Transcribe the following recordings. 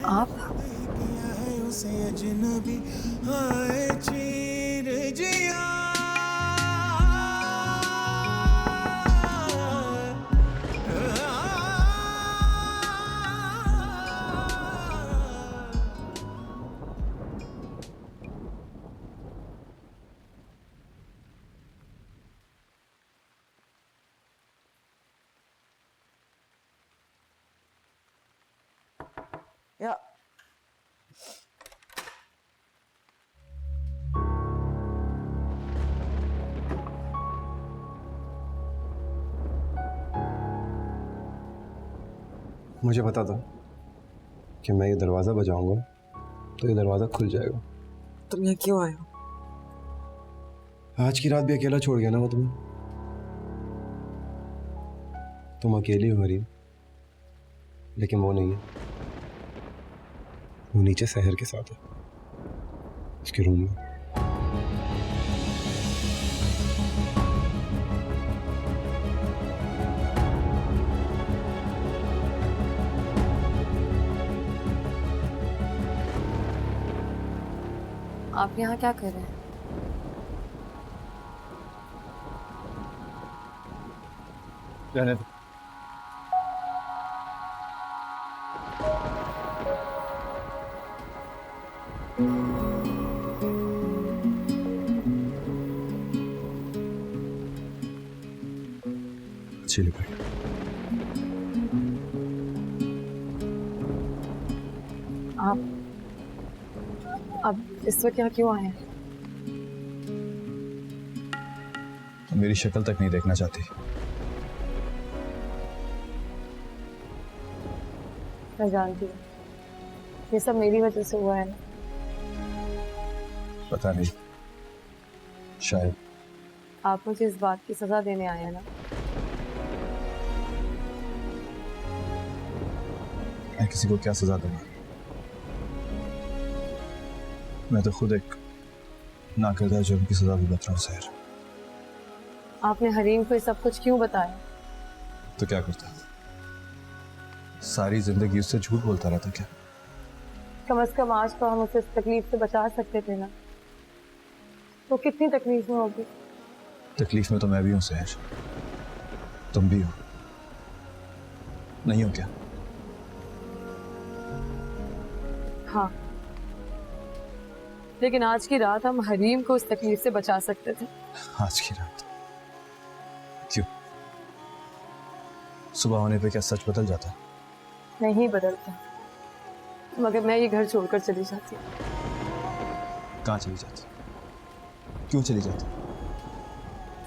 आप किया है उसे अजनबी हाय चीर जिया या मुझे पता था कि मैं ये दरवाज़ा बजाऊंगा तो ये दरवाज़ा खुल जाएगा। तुम यहाँ क्यों आए हो? आज की रात भी अकेला छोड़ गया ना मैं तुम्हें। तुम अकेली हो गरीब, लेकिन वो नहीं है। वो नीचे शहर के साथ है, उसके रूम में। आप यहाँ क्या कर रहे हैं? रहने दो। अच्छी लिखा है। आप इस वक्त यहाँ क्यों आए हैं? तुम मेरी शक्ल तक नहीं देखना चाहती। मैं जानती हूँ ये सब मेरी वजह से हुआ है ना। पता नहीं, शायद। आप मुझे इस बात की सजा देने आए हैं ना। मैं किसी को क्या सजा दूंगा? मैं तो खुद एक नाकर्दा जुर्म की सजा भुगत रहा हूँ सहर। आपने हरीम को ये सब कुछ क्यों बताया? तो क्या करता? सारी जिंदगी उससे झूठ बोलता रहता क्या? कम से कम आज तो हम उसे इस तकलीफ से बचा सकते थे ना। तो कितनी तकलीफ में होगी? तकलीफ में तो मैं भी हूँ सहर, तुम भी हो। नहीं हो क्या? हाँ, लेकिन आज की रात हम हरीम को उस तकलीफ से बचा सकते थे। आज की रात? क्यों? सुबह होने पे क्या सच बदल जाता? नहीं बदलता, मगर मैं ये घर छोड़कर चली जाती। कहाँ चली जाती? क्यों चली जाती?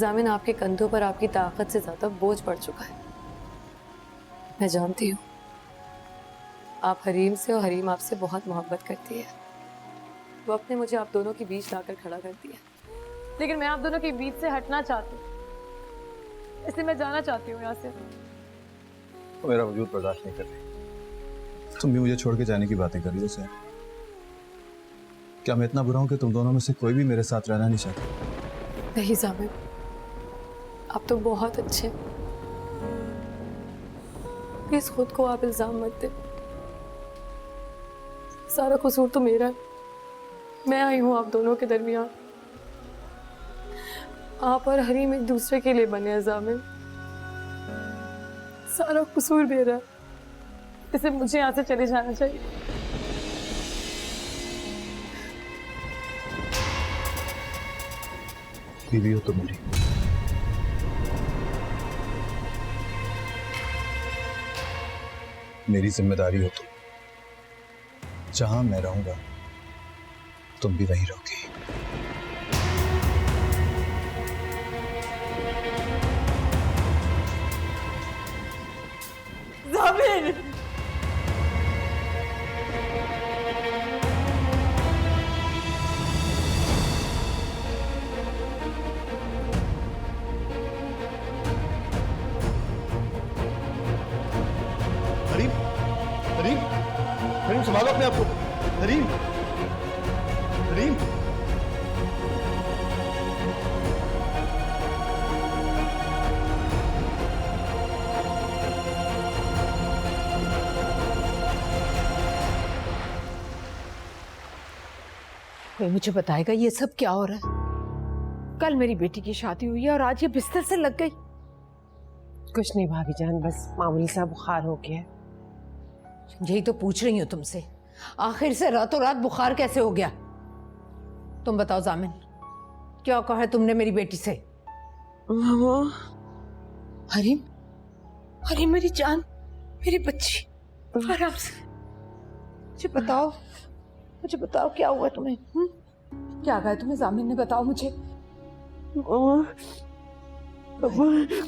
जामिन, आपके कंधों पर आपकी ताकत से ज्यादा बोझ पड़ चुका है। मैं जानती हूँ आप हरीम से और हरीम आपसे बहुत मोहब्बत करती है। वो अपने मुझे आप दोनों के बीच लाकर खड़ा करती है, लेकिन मैं आप दोनों के बीच से हटना चाहती हूँ। इसलिए मैं जाना चाहती हूँ यहाँ से। तो मेरा वजूद बर्दाश्त नहीं कर रही। तुम भी मुझे छोड़ के जाने की बातें कर रही हो सहर। क्या मैं इतना बुरा हूं कि तुम दोनों में से कोई भी मेरे साथ रहना नहीं चाहता? नहीं जामिन, आप तो बहुत अच्छे। प्लीज खुद को आप इल्जाम मत दे। सारा कसूर तो मेरा है। मैं आई हूं आप दोनों के दरमियान। आप और हरीम एक दूसरे के लिए बने हैं जामिन। सारा कसूर मेरा है। इसे मुझे यहाँ से चले जाना चाहिए। बीवी हो तो मेरी। मेरी जिम्मेदारी हो तुम। जहां मैं रहूंगा तुम भी वहीं रहोगी। जामिन, हरीम, हरीम, हरीम संभालो अपने आप को। हरीम, हरीम, कोई मुझे बताएगा ये सब क्या हो रहा है? कल मेरी बेटी की शादी हुई है और आज ये बिस्तर से लग गई। कुछ नहीं भाभी जान, बस मामूली सा बुखार हो गया है। यही तो पूछ रही हूँ तुमसे, आखिर से रातों रात बुखार कैसे हो गया? तुम बताओ जामिन, क्या कहा है तुमने मेरी बेटी से? मामा, हरीम, हरीम मेरी जान, मेरी बच्ची, आराम से मुझे बताओ क्या हुआ तुम्हें? क्या कहा है तुम्हें जामिन ने? बताओ मुझे।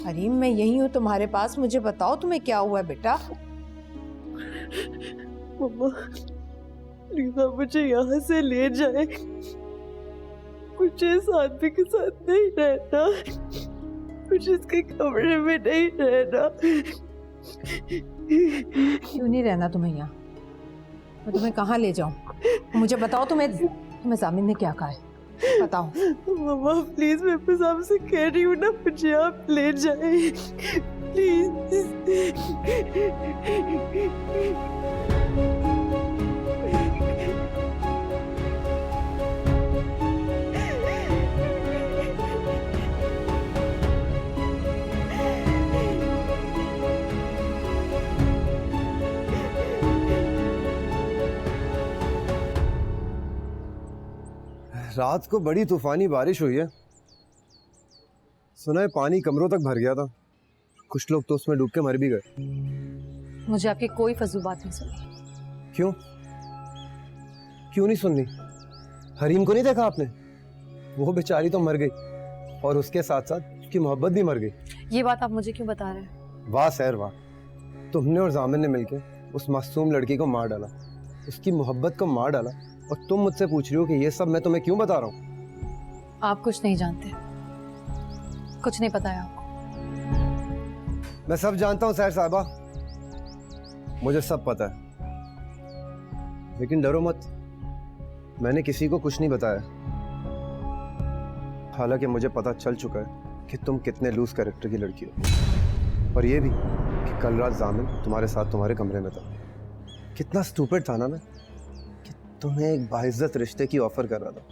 हरीम मैं यही हूँ तुम्हारे पास, मुझे बताओ तुम्हें क्या हुआ है बेटा? मम्मा प्लीज आप मुझे यहाँ से ले जाए, मुझे इस आदमी के साथ नहीं रहना, मुझे इसके कमरे में नहीं रहना। क्यों नहीं रहना तुम्हें यहाँ? मैं तुम्हें कहाँ ले जाऊँ? मुझे बताओ, तुम्हें जामिन ने क्या कहा है? बताओ। मम्मा प्लीज मैं बस आपसे कह रही हूँ ना, मुझे आप ले जाए प्लीज। रात को बड़ी तूफानी बारिश हुई है, सुना है पानी कमरों तक भर गया था, कुछ लोग तो उसमें डूब के मर भी गए। मुझे आपकी कोई फजूल बात नहीं सुनी। क्यों क्यों नहीं सुननी? हरीम को नहीं देखा आपने? वो बेचारी तो मर गई और उसके साथ साथ उसकी मोहब्बत भी मर गई। ये बात आप मुझे क्यों बता रहे हैं? वाह सैर वाह, तुमने और जामिन ने मिलकर उस मासूम लड़की को मार डाला, उसकी मोहब्बत को मार डाला, और तुम मुझसे पूछ रही हो कि ये सब मैं तुम्हें क्यों बता रहा हूँ? आप कुछ नहीं जानते, कुछ नहीं पता है आपको। मैं सब जानता हूँ सैर साहबा, मुझे सब पता है, लेकिन डरो मत, मैंने किसी को कुछ नहीं बताया। हालांकि मुझे पता चल चुका है कि तुम कितने लूज कैरेक्टर की लड़की हो, और ये भी कि कल रात जामिन तुम्हारे साथ तुम्हारे कमरे में था। कितना स्टूपिड था ना मैं, कि तुम्हें एक बाइज्जत रिश्ते की ऑफर कर रहा था,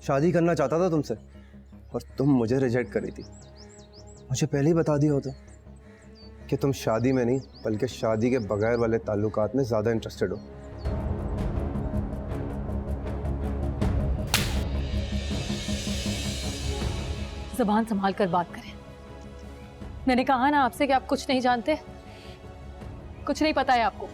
शादी करना चाहता था तुमसे, और तुम मुझे रिजेक्ट करी थी। मुझे पहले ही बता दिया होता कि तुम शादी में नहीं बल्कि शादी के बगैर वाले ताल्लुकात में ज्यादा इंटरेस्टेड हो। ज़बान संभाल कर बात करें। मैंने कहा ना आपसे कि आप कुछ नहीं जानते, कुछ नहीं पता है आपको।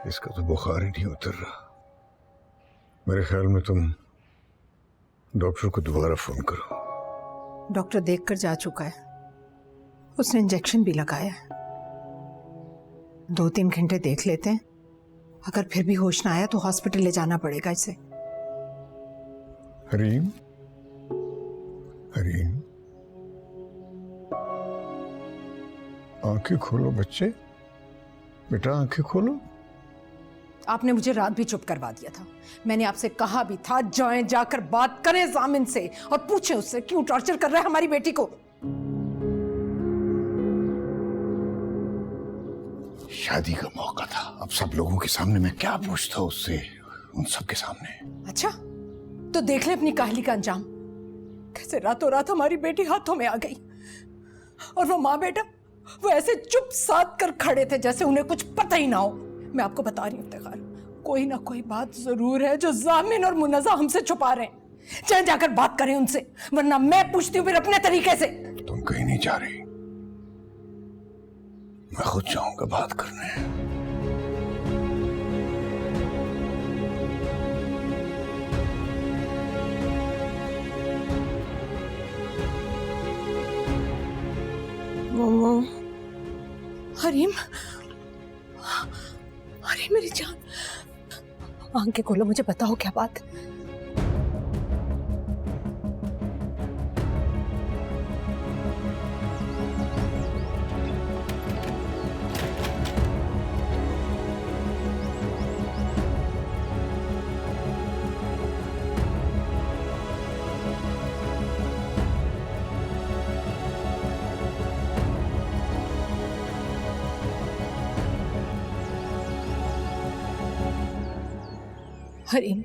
इसका तो बुखार ही नहीं उतर रहा। मेरे ख्याल में तुम डॉक्टर को दोबारा फोन करो। डॉक्टर देखकर जा चुका है, उसने इंजेक्शन भी लगाया है। 2-3 घंटे देख लेते हैं, अगर फिर भी होश ना आया तो हॉस्पिटल ले जाना पड़ेगा इसे। हरीम, हरीम, आंखें खोलो बच्चे, बेटा आंखें खोलो। आपने मुझे रात भी चुप करवा दिया था। मैंने आपसे कहा भी था जाएं, जाकर बात करें जामिन से और पूछें उससे क्यों टॉर्चर कर रहा है हमारी बेटी को। शादी का मौका था, अब सब लोगों के सामने मैं क्या पूछता उससे, उन सब के सामने। अच्छा तो देख ले अपनी काहली का अंजाम, कैसे रातों रात हमारी बेटी हाथों में आ गई। और वो माँ बेटा वो ऐसे चुप साध कर खड़े थे जैसे उन्हें कुछ पता ही ना हो। मैं आपको बता रही हूँ इफ्तिखार, कोई ना कोई बात जरूर है जो जामिन और मुन्नज़ा हमसे छुपा रहे हैं। चाहे जाकर बात करें उनसे, वरना मैं पूछती हूँ फिर अपने तरीके से। तुम कहीं नहीं जा रही, मैं खुद जाऊंगा बात करने। मामा, हरीम, अरे मेरी जान, आंखें खोलो, मुझे बताओ क्या बात। हरीम,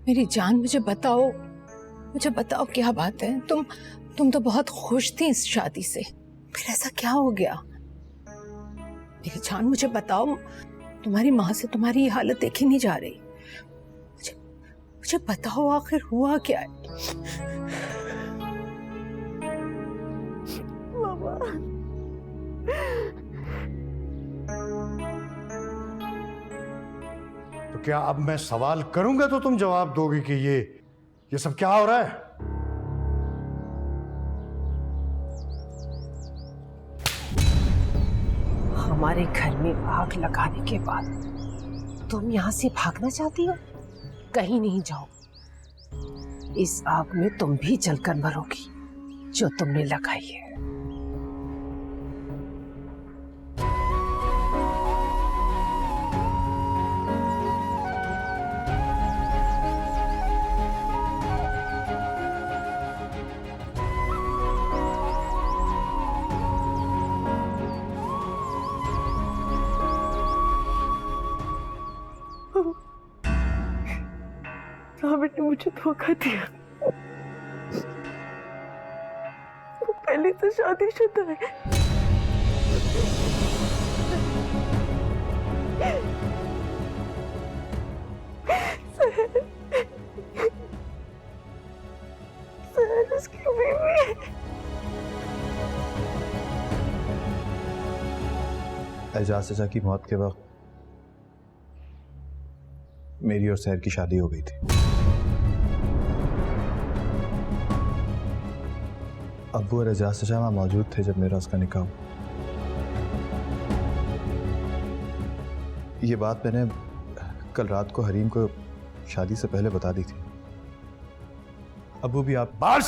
मेरी जान, मुझे बताओ क्या बात है? तुम तो बहुत खुश थी इस शादी से, फिर ऐसा क्या हो गया? मेरी जान, मुझे बताओ, तुम्हारी माँ से तुम्हारी ये हालत देखी नहीं जा रही। मुझे बताओ आखिर हुआ क्या है? तो क्या अब मैं सवाल करूंगा तो तुम जवाब दोगे कि ये सब क्या हो रहा है? हमारे घर में आग लगाने के बाद तुम यहाँ से भागना चाहती हो? कहीं नहीं जाओ, इस आग में तुम भी जलकर मरोगी जो तुमने लगाई है। राबिट ने मुझे धोखा दिया। वो पहले से शादीशुदा है। सहर उसकी बीवी है। एजाज चाचा की मौत के वक्त मेरी और सहर की शादी हो गई थी। अब्बू और एजाज चाचा वहां मौजूद थे जब मेरा उसका निकाह हुआ। ये बात मैंने कल रात को हरीम को शादी से पहले बता दी थी। अब्बू भी आप बस